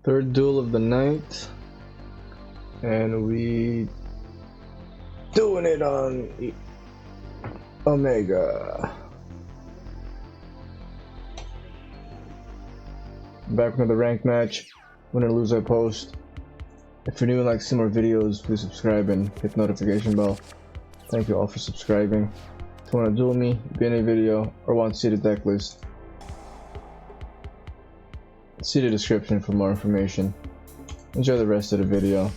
Third duel of the night, and we doing it on Omega. Back with another ranked match. Win or lose, I post. If you're new and like similar videos, please subscribe and hit the notification bell. Thank you all for subscribing. If you want to duel me, be in a video, or want to see the deck list, see the description for more information. Enjoy the rest of the video.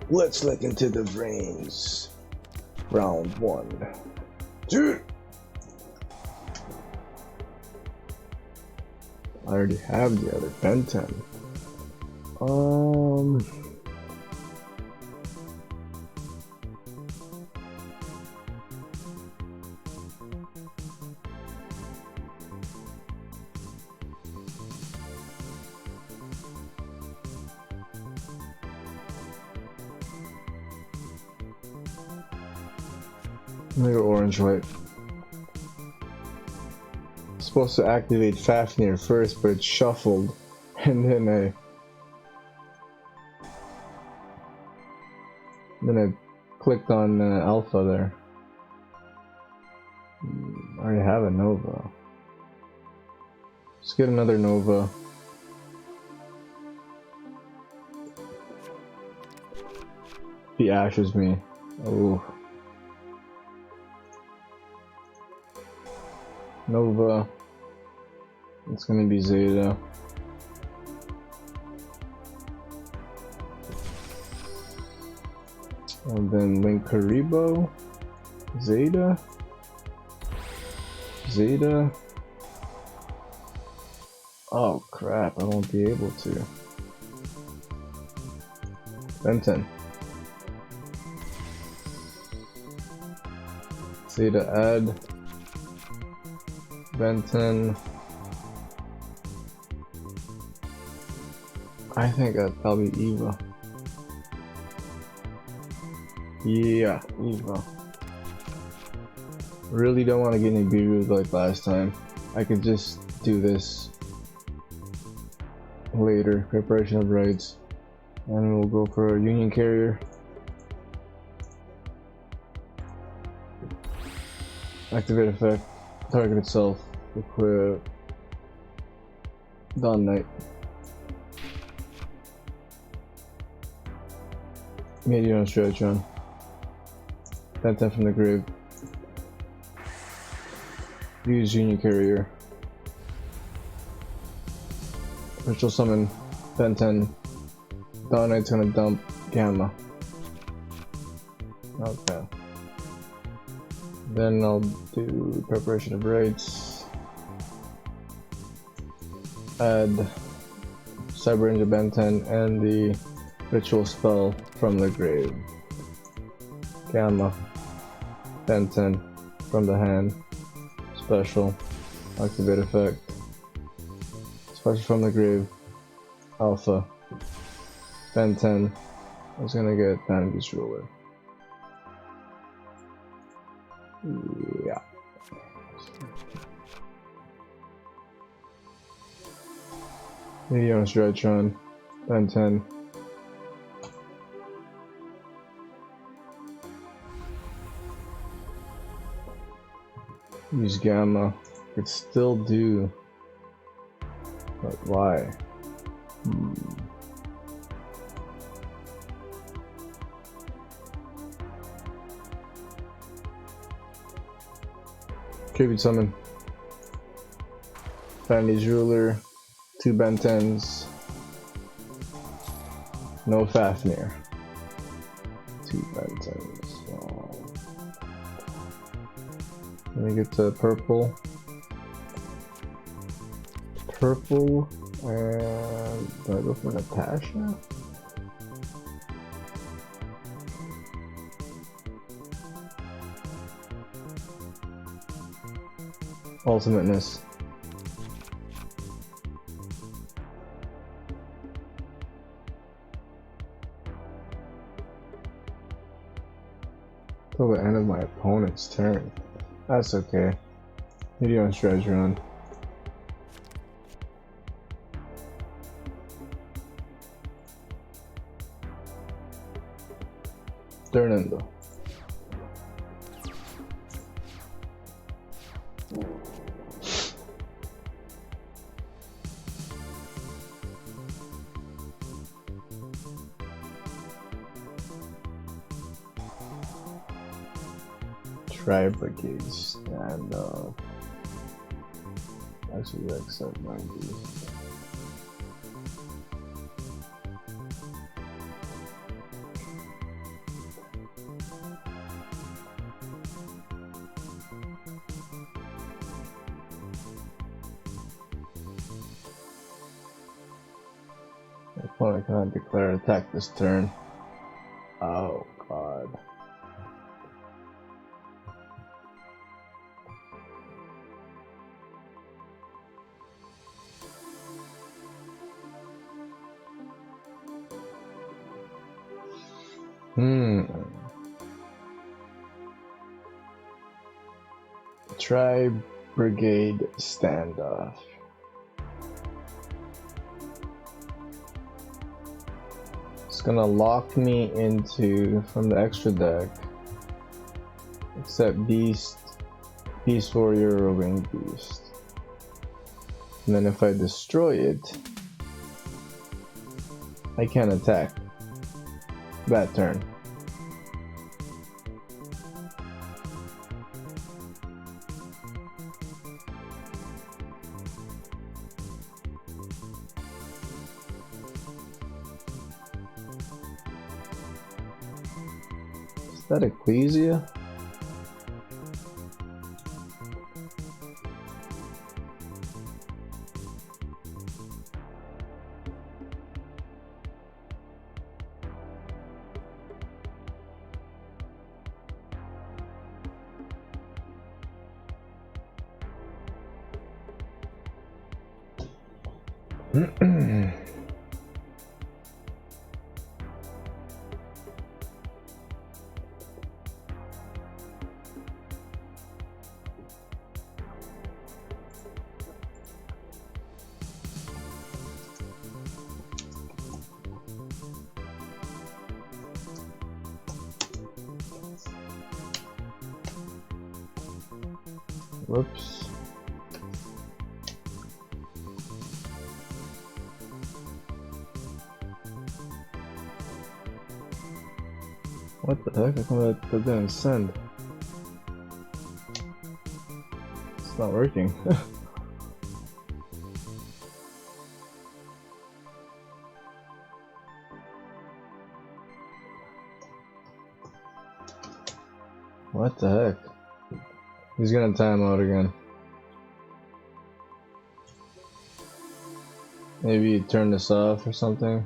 Let's look into the brains. Round 1. 2. I already have the other Ben 10. I'm gonna go orange white. Supposed to activate Fafnir first, but it's shuffled, and then I clicked on Alpha there. I already have a Nova. Let's get another Nova. He ashes me. Oh. Nova. It's gonna be Zeta. And then Link Karibo. Zeta. Zeta. Oh crap, I won't be able to. Ben 10. Zeta add. Ben 10. I think that'll be Eva. Yeah, Eva. Really don't want to get any B-Root like last time. I could just do this later. Preparation of rights. And we'll go for a Union Carrier. Activate effect. Target itself. Equip. Dawn Knight. Medium DRYTRON. Ben 10 from the grave. Use Union Carrier. Ritual summon Ben 10. Dawn Knight's gonna dump Gamma. Okay. Then I'll do preparation of rights. Add Cyber Ninja Ben 10 and the ritual spell from the grave. Gamma. Ben 10 from the hand. Special. Activate effect. Special from the grave. Alpha. Ben 10. I was gonna get Vanity's Ruler. Yeah. Medium DRYTRON. Ben 10. Use Gamma. Could still do. But why? Tribute summon. Vanity's Ruler. 2 Ben 10s. No Fafnir. 2 Ben 10s. Let me get to purple. Purple. And do I go for Natasha? Ultimateness. Till the end of my opponent's turn. That's okay. Medium DRYTRON. Turnando. Tri-Brigade stand up. Actually, accept 90. Opponent cannot declare attack this turn. Oh god. Tri-Brigade standoff. It's gonna lock me into from the extra deck. Except Beast, Beast Warrior, or Winged Beast. And then if I destroy it, I can't attack that turn. Is that Ecclesia? Whoops. What the heck? I thought that didn't send. It's not working. What the heck? He's gonna time out again. Maybe turn this off or something.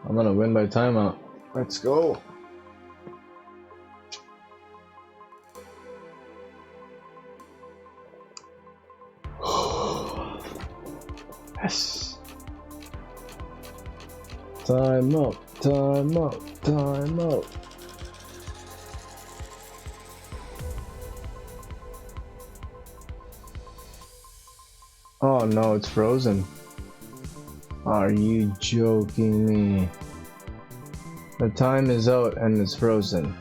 I'm gonna win by timeout. Let's go. Yes. Time out. Time out. Time out. Oh no, it's frozen. Are you joking me? The time is out and it's frozen.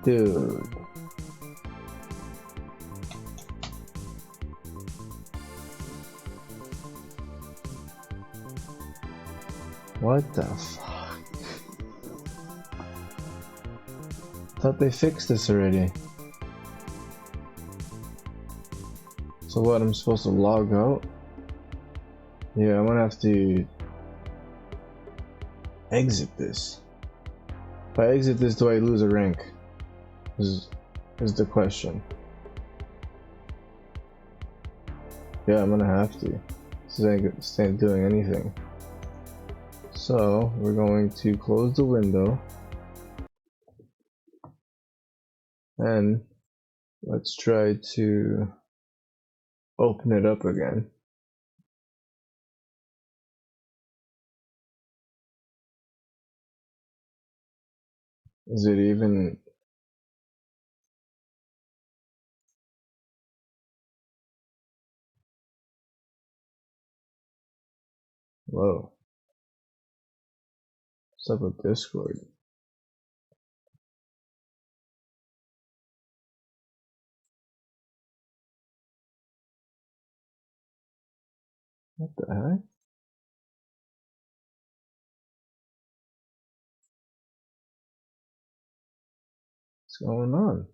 Dude. What the fuck? Thought they fixed this already. So what, I'm supposed to log out? Yeah, I'm gonna have to exit this. If I exit this, do I lose a rank? Is the question. Yeah, I'm gonna have to. This ain't doing anything. So we're going to close the window and let's try to open it up again. Is it even? Whoa. What's up with Discord? What the heck? What's going on?